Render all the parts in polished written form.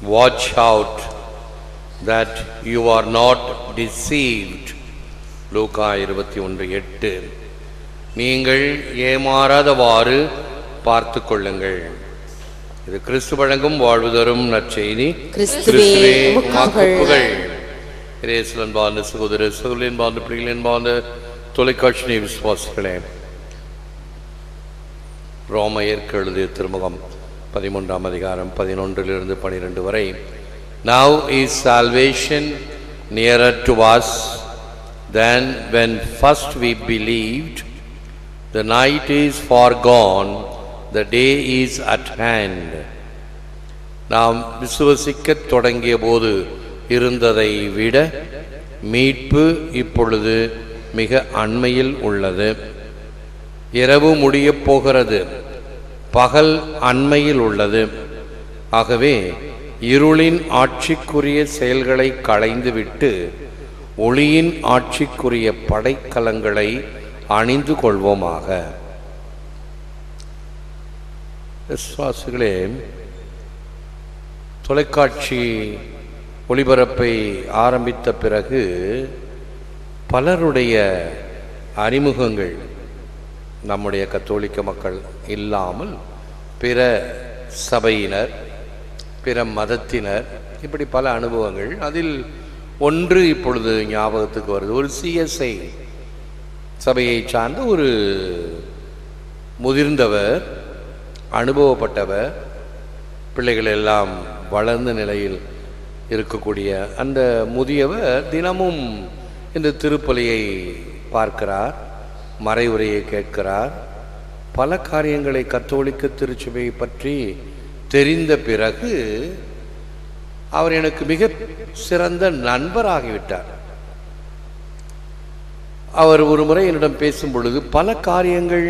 Watch out that you are not deceived. லூக்கா 21:8. நீங்கள் ஏமாறாதவாறு பார்த்து கொள்ளுங்கள். இது கிறிஸ்து வழங்கும் வாழ்வு தரும் நற்செய்தி. கிறிஸ்துவே உமக்கு புகழ். இயேசுவின் சகோதர சகோதரின் பிள்ளைகளின் தொலைக்காட்சி விசுவாசிகளே, ரோமையருக்கு எழுதிய திருமுகம் 13ஆம் அதிகாரம் 11 12 வரை. Now is salvation nearer to us than when first we believed. The night is far gone, the day is at hand. நாம் விசுவசிக்க தொடங்கிய போது இருந்ததை விட மீட்பு இப்பொழுது மிக அண்மையில் உள்ளது. இரவு முடியப் போகிறது, பகல் அண்மையில் உள்ளது. ஆகவே இருளின் ஆட்சிக்குரிய செயல்களை களைந்துவிட்டு ஒளியின் ஆட்சிக்குரிய படைக்கலங்களை அணிந்து கொள்வோமாக. விசுவாசிகளே, தொலைக்காட்சி ஒளிபரப்பை ஆரம்பித்த பிறகு பலருடைய அறிமுகங்கள் நம்முடைய கத்தோலிக்க மக்கள் இல்லாமல் பிற சபையினர், பிற மதத்தினர், இப்படி பல அனுபவங்கள். அதில் ஒன்று இப்பொழுது ஞாபகத்துக்கு வருது. ஒரு CSI சபையை சார்ந்த ஒரு முதிர்ந்தவர், அனுபவப்பட்டவர், பிள்ளைகள் எல்லாம் வளர்ந்த நிலையில் இருக்கக்கூடிய அந்த முதியவர் தினமும் இந்த திருப்பலியை பார்க்கிறார், மறைவுரையை கேட்கிறார். பல காரியங்களை கத்தோலிக்க திருச்சபையை பற்றி தெரிந்த பிறகு அவர் எனக்கு மிக சிறந்த நண்பராகிவிட்டார். அவர் ஒரு முறை என்னிடம் பேசும் பொழுது, பல காரியங்கள்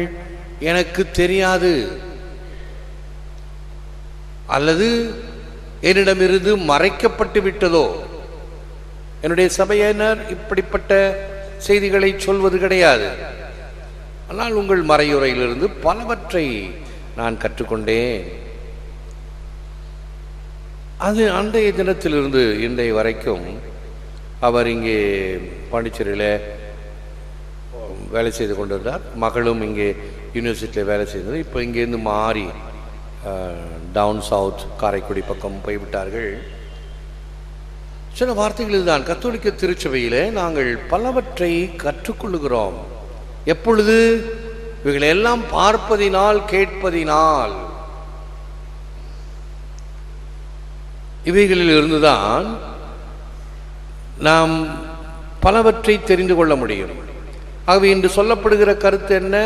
எனக்கு தெரியாது அல்லது என்னிடமிருந்து மறைக்கப்பட்டு விட்டதோ. என்னுடைய சபையினர் இப்படிப்பட்ட செய்திகளை சொல்வது கிடையாது. ஆனால் உங்கள் மறையுரையிலிருந்து பலவற்றை நான் கற்றுக்கொண்டேன். அது அன்றைய தினத்திலிருந்து இன்றைய வரைக்கும் அவர் இங்கே பாண்டிச்சேரியில் வேலை செய்து கொண்டிருந்தார். மகளும் இங்கே யூனிவர்சிட்டியில் வேலை செய்தது. இப்போ இங்கேருந்து மாறி டவுன் சவுத் காரைக்குடி பக்கம் போய்விட்டார்கள். சில வார்த்தைகள் தான், கத்தோலிக்க திருச்சபையிலே நாங்கள் பலவற்றை கற்றுக்கொள்ளுகிறோம். எப்பொழுது? இவைகளை எல்லாம் பார்ப்பதினால், கேட்பதினால். இவைகளில் இருந்துதான் நாம் பலவற்றை தெரிந்து கொள்ள முடியும். ஆகவே இன்று சொல்லப்படுகிற கருத்து என்ன?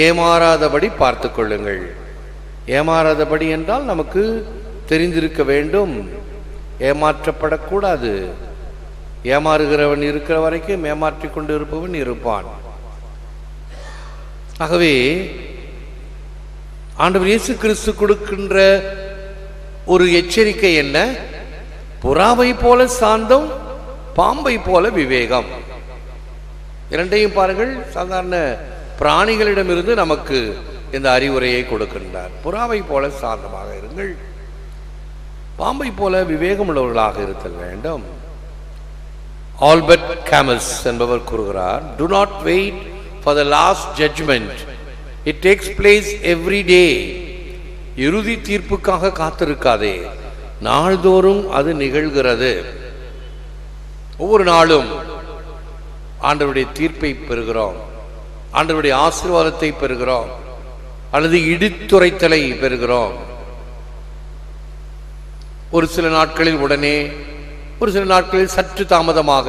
ஏமாறாதபடி பார்த்து கொள்ளுங்கள். ஏமாறாதபடி என்றால் நமக்கு தெரிந்திருக்க வேண்டும், ஏமாற்றப்படக்கூடாது. ஏமாறுகிறவன் இருக்கிற வரைக்கும் ஏமாற்றிக் கொண்டு இருப்பவன் இருப்பான். ஆகவே ஆண்டவர் இயேசு கிறிஸ்து கொடுக்கின்ற ஒரு எச்சரிக்கை என்ன? புறாவை போல சாந்தம், பாம்பை போல விவேகம். இரண்டையும் பாருங்கள். சாதாரண பிராணிகளிடமிருந்து நமக்கு இந்த அறிவுரையை கொடுக்கின்றார். புறாவை போல சாந்தமாக இருங்கள், பாம்பை போல விவேகம் உள்ளவர்களாக இருத்தல் வேண்டும். ஆல்பர்ட் கேமஸ் என்பவர் கூறுகிறார், do not wait for the last judgment, it takes place every day. இறுதி தீர்ப்புக்காக காத்திருக்காதே, நாள்தோறும் அது நிகழ்கிறது. ஒவ்வொரு நாளும் ஆண்டவருடைய தீர்ப்பை பெறுகிறோம், ஆண்டவருடைய ஆசீர்வாதத்தை பெறுகிறோம், அல்லது இடித்துரைத்தலை பெறுகிறோம். ஒரு சில நாட்களில் உடனே, ஒரு சில நாட்களில் சற்று தாமதமாக,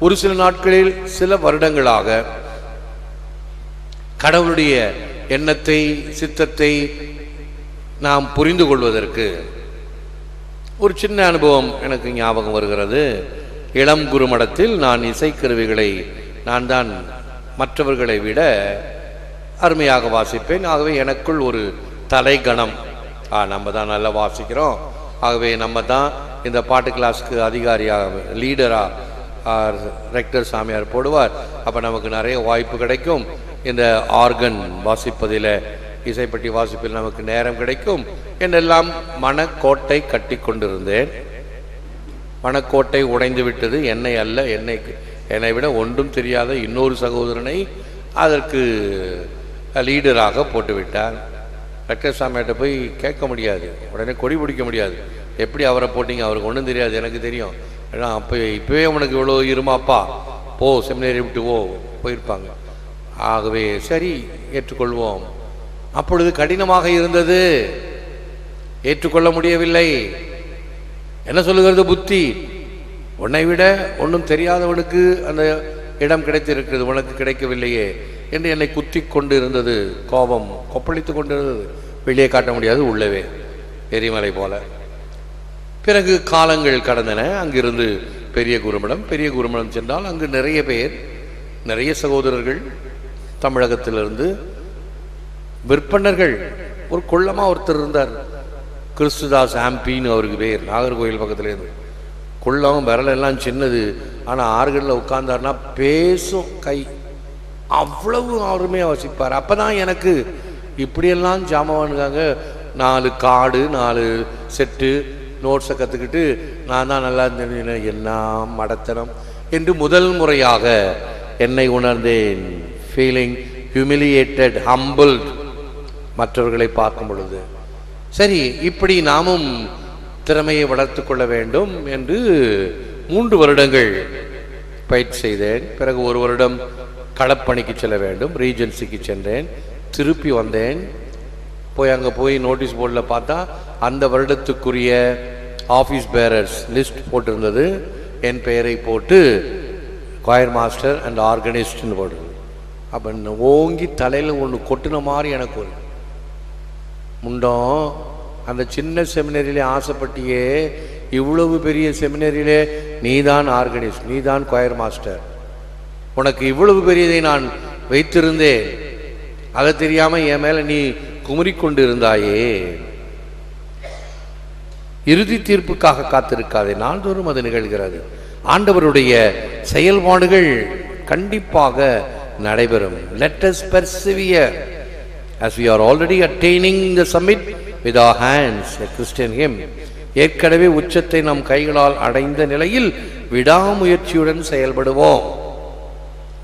ஒரு சில நாட்களில் சில வருடங்களாக கடவுளுடைய எண்ணத்தை, சித்தத்தை நாம் புரிந்து கொள்வதற்கு ஒரு சின்ன அனுபவம் எனக்கு ஞாபகம் வருகிறது. இளம் குருமடத்தில் நான் இசைக்கருவிகளை நான் தான் மற்றவர்களை விட அருமையாக வாசிப்பேன். ஆகவே எனக்குள் ஒரு தலைகணம், நம்ம தான் நல்லா வாசிக்கிறோம், ஆகவே நம்ம தான் இந்த பாட்டு கிளாஸ்க்கு அதிகாரியாக, லீடராக ரெக்டர் சாமியார் போடுவார். அப்போ நமக்கு நிறைய வாய்ப்பு கிடைக்கும் இந்த ஆர்கன் வாசிப்பதில் இசைப்பட்டி வாசிப்பில் நமக்கு நேரம் கிடைக்கும் என்றெல்லாம் மனக்கோட்டை கட்டி கொண்டிருந்தேன். மனக்கோட்டை உடைந்து விட்டது. என்னை அல்ல, என்னை விட ஒன்றும் தெரியாத இன்னொரு சகோதரனை அதற்கு லீடராக போட்டுவிட்டார். வெங்கடசாமிகிட்ட போய் கேட்க முடியாது, உடனே கொடி பிடிக்க முடியாது. எப்படி அவரை போட்டிங்க, அவருக்கு ஒன்றும் தெரியாது, எனக்கு தெரியும். ஏன்னா இப்போவே உனக்கு இவ்வளோ இருமாப்பா, போ செமினரி விட்டு போயிருப்பாங்க. ஆகவே சரி ஏற்றுக்கொள்வோம். அப்பொழுது கடினமாக இருந்தது, ஏற்றுக்கொள்ள முடியவில்லை. என்ன சொல்லுகிறது புத்தி? உன்னை விட ஒன்றும் தெரியாதவனுக்கு அந்த இடம் கிடைத்திருக்கிறது, உனக்கு கிடைக்கவில்லையே என்று என்னை குத்தி கொண்டு இருந்தது. கோபம் கொப்பளித்து கொண்டு இருந்தது. வெளியே காட்ட முடியாது, உள்ளவே எரிமலை போல. பிறகு காலங்கள் கடந்தன. அங்கிருந்து பெரிய குருமடம் சென்றால் அங்கு நிறைய பேர், நிறைய சகோதரர்கள் தமிழகத்திலிருந்து விற்பனர்கள். ஒரு கொள்ளமாக ஒருத்தர் இருந்தார், கிறிஸ்துதாஸ் ஆம்பின்னு அவருக்கு பேர். நாகர்கோவில் பக்கத்துல இருந்து குள்ளம், விரலெல்லாம் சின்னது. ஆனால் ஆறுகளில் உட்கார்ந்தார்னா பேசும் கை, அவ்வளவு அருமையாக வசிப்பார். அப்போ தான் எனக்கு இப்படியெல்லாம் ஜாமான்காங்க 4 கார்டு 4 செட்டு நோட்ஸை கற்றுக்கிட்டு நான் தான் நல்லா இருந்தேன். என்ன மடத்தனம் என்று முதல் முறையாக என்னை உணர்ந்தேன். ஃபீலிங் ஹியூமிலியேட்டட், ஹம்பிள்ட், மற்றவர்களை பார்க்கும் பொழுது. சரி, இப்படி நாமும் திறமையை வளர்த்து கொள்ள வேண்டும் என்று 3 வருடங்கள் பயிற்சி செய்தேன். பிறகு 1 வருடம் களப்பணிக்கு செல்ல வேண்டும், ரீஜென்சிக்கு சென்றேன். திருப்பி வந்தேன். அங்கே போய் நோட்டீஸ் போர்டில் பார்த்தா அந்த வருடத்துக்குரிய ஆஃபீஸ் பேரர்ஸ் லிஸ்ட் போட்டிருந்தது. என் பெயரை போட்டு கொயர் மாஸ்டர் அண்ட் ஆர்கனைஸ்ட்னு போடுறது. அப்போ ஓங்கி தலையில் ஒன்று கொட்டின மாதிரி எனக்கு ஒரு முண்டம். அந்த சின்ன செமினரியிலே ஆசைப்பட்டியே, இவ்வளவு பெரிய செமினரியிலே நீதான் ஆர்கனைஸ்ட், நீதான் கொயர் மாஸ்டர், உனக்கு இவ்வளவு பெரியதை நான் வைத்திருந்தேன், அதை தெரியாம என் மேல நீ குமுறிக்கொண்டு இருந்தாயே. இறுதி தீர்ப்புக்காக காத்திருக்காதே, நாள்தோறும் அது நிகழ்கிறது. ஆண்டவருடைய செயல்பாடுகள் கண்டிப்பாக நடைபெறும். Let us persevere as we are already attaining the summit with our hands, a Christian hymn. ஏற்கனவே உச்சத்தை நம் கைகளால் அடைந்த நிலையில் விடாமுயற்சியுடன் செயல்படுவோம்.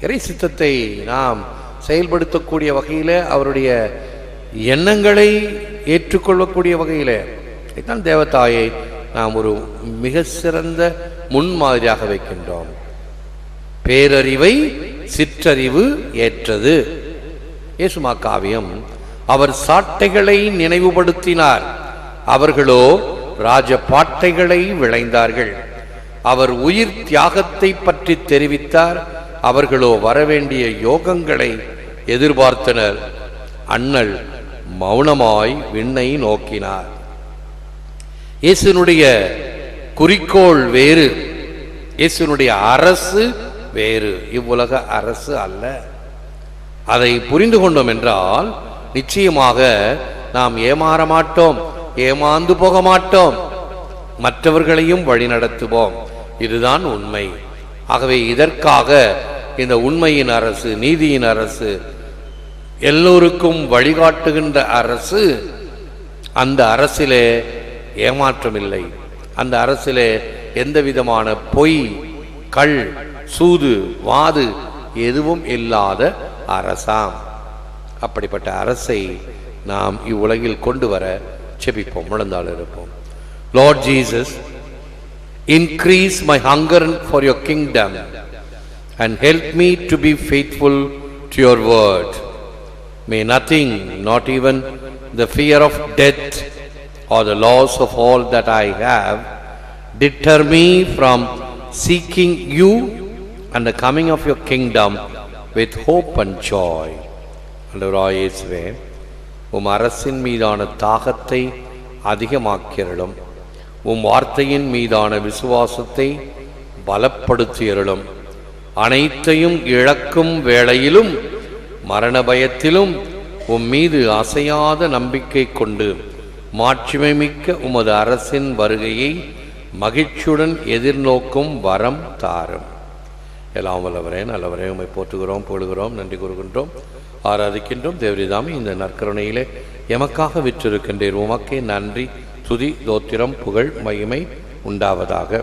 இறை சித்தத்தை நாம் செயல்படுத்தக்கூடிய வகையில், அவருடைய எண்ணங்களை ஏற்றுக்கொள்ளக்கூடிய வகையில் இதுதான் தேவதாயை நாம் ஒரு மிக சிறந்த முன்மாதிரியாக வைக்கின்றோம். பேரறிவை சிற்றறிவு ஏற்றது. இயேசுமா காவியம் அவர் சாட்டைகளை நினைவுபடுத்தினார், அவர்களோ ராஜ பாட்டைகளை விளைந்தார்கள். அவர் உயிர் தியாகத்தை பற்றி தெரிவித்தார், அவர்களோ வரவேண்டிய யோகங்களை எதிர்பார்த்தனர். அண்ணல் மௌனமாய் விண்ணை நோக்கினார். இயேசுனுடைய குறிக்கோள் வேறு, இயேசுனுடைய அரசு வேறு, இவ்வுலக அரசு அல்ல. அதை புரிந்து கொண்டோம் என்றால் நிச்சயமாக நாம் ஏமாற மாட்டோம், ஏமாந்து போக மாட்டோம், மற்றவர்களையும் வழி நடத்துவோம். இதுதான் உண்மை. ஆகவே இதற்காக இந்த உண்மையின் அரசு, நீதியின் அரசு, எல்லோருக்கும் வழிகாட்டுகின்ற அரசு, அந்த அரசிலே ஏமாற்றம் இல்லை, அந்த அரசிலே எந்த விதமான பொய், கள், சூது, வாது எதுவும் இல்லாத அரசாம். அப்படிப்பட்ட அரசை நாம் இவ்வுலகில் கொண்டு வர செபிப்போம், முழந்தாள் இருப்போம். Lord Jesus, increase my hunger for your kingdom and help me to be faithful to your word. May nothing, not even the fear of death or the loss of all that I have, deter me from seeking you and the coming of your kingdom with hope and joy. ஆண்டவராகிய இயேசுவே, உம் அரசின் மீதான தாகத்தை அதிகமாக்கியருளும், உம் வார்த்தையின் மீதான விசுவாசத்தை பலப்படுத்தியருளும். அனைத்தையும் இழக்கும் வேளையிலும் மரண பயத்திலும் உம் மீது அசையாத நம்பிக்கை கொண்டு மாட்சிமை மிக்க உமது அரசின் வருகையை மகிழ்ச்சியுடன் எதிர்நோக்கும் வரம் தாரும். எல்லாம் வல்லவரே, நல்லவரே, உம்மை போற்றுகிறோம், புகழுகிறோம், நன்றி கூறுகின்றோம். ஆராதிக்கின்றோம். தேவரிதாமி இந்த நற்கருணையிலே எமக்காக விற்றிருக்கின்றீர். உமக்கே நன்றி, துதி, தோத்திரம், புகழ், மகிமை உண்டாவதாக.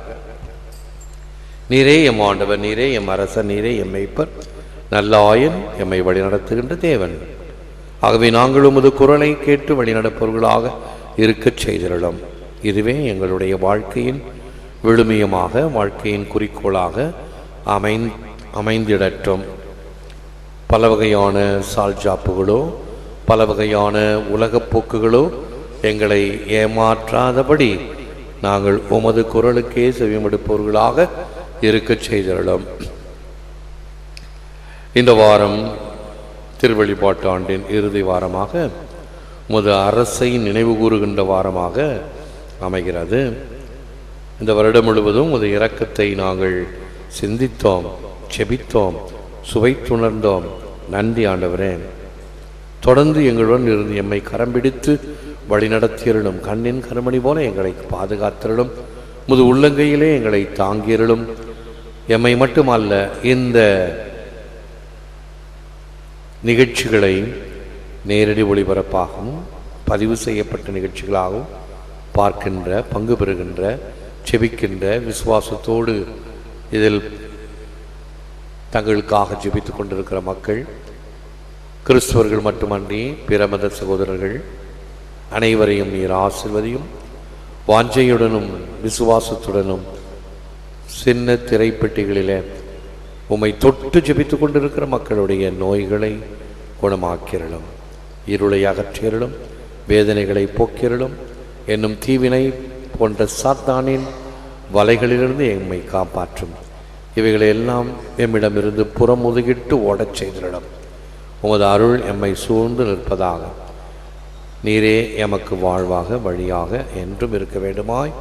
நீரே எம் ஆண்டவர், நீரே எம் அரசர், நீரே எம் மேய்ப்பர், நல்லாயன், எம்மை வழிநடத்துகின்ற தேவன். ஆகவே நாங்கள் உமது குரலை கேட்டு வழிநடப்பவர்களாக இருக்கச் செய்திருளோம். இதுவே எங்களுடைய வாழ்க்கையின் விழுமியமாக, வாழ்க்கையின் குறிக்கோளாக அமைந்திடட்டும். பல வகையான சால்ஜாப்புகளோ பல வகையான உலகப் போக்குகளோ எங்களை ஏமாற்றாதபடி நாங்கள் உமது குரலுக்கே செவிமடுப்பவர்களாக இருக்கச் செய்திருளோம். இந்த வாரம் திருவழிபாட்டு ஆண்டின் இறுதி வாரமாக உமது அரசை நினைவு கூறுகின்ற வாரமாக அமைகிறது. இந்த வருடம் முழுவதும் உமது இரக்கத்தை நாங்கள் சிந்தித்தோம், செபித்தோம், சுவைத்துணர்ந்தோம். நன்றி ஆண்டவரே. தொடர்ந்து எங்களுடன் இருந்து எம்மை கரம் பிடித்து வழிநடத்தியருளும். கண்ணின் கருமணி போல எங்களை பாதுகாத்திருளும். முது உள்ளங்கையிலே எங்களை தாங்கியருளும். எம்மை மட்டுமல்ல, இந்த நிகழ்ச்சிகளை நேரடி ஒளிபரப்பாகவும் பதிவு செய்யப்பட்ட நிகழ்ச்சிகளாகவும் பார்க்கின்ற, பங்கு பெறுகின்ற, செபிக்கின்ற, விசுவாசத்தோடு இதில் தங்களுக்காக ஜெபித்து கொண்டிருக்கிற மக்கள், கிறிஸ்தவர்கள் மட்டுமன்றி பிற மத சகோதரர்கள் அனைவரையும் நீர் ஆசீர்வதியும். வாஞ்சையுடனும் விசுவாசத்துடனும் சின்ன திரைப்பெட்டிகளிலே உம்மை தொட்டு ஜெபித்து கொண்டிருக்கிற மக்களுடைய நோய்களை குணமாக்கியருளும். இருளை அகற்றியருளும். வேதனைகளை போக்கியருளும். என்னும் தீவினை போன்ற சாத்தானின் வலைகளிலிருந்து எம்மை காப்பாற்றும். இவைகளை எல்லாம் எம்மிடமிருந்து புறமுதுகிட்டு ஓடச் செய்திடம். உமது அருள் எம்மை சூழ்ந்து நிற்பதாக. நீரே எமக்கு வாழ்வாக, வழியாக என்றும் இருக்க வேண்டுமாய்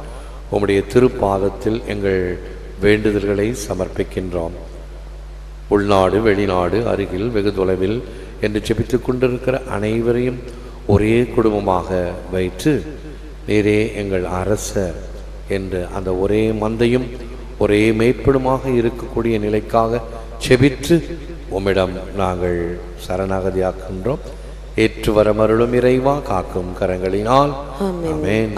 உம்முடைய திருப்பாதத்தில் எங்கள் வேண்டுதல்களை சமர்ப்பிக்கின்றோம். உள்நாடு, வெளிநாடு, அருகில், வெகு தொலைவில் என்று ஜெபித்துக் கொண்டிருக்கிற அனைவரையும் ஒரே குடும்பமாக வைத்து நீரே எங்கள் அரசர் என்று அந்த ஒரே மந்தையும் ஒரே மேய்ப்பனுமாக இருக்கக்கூடிய நிலைக்காக செபித்து உம்மிடம் நாங்கள் சரணாகதியாக்கின்றோம். ஏற்று வரமருளும் இறைவா, காக்கும் கரங்களினால். ஆமென்.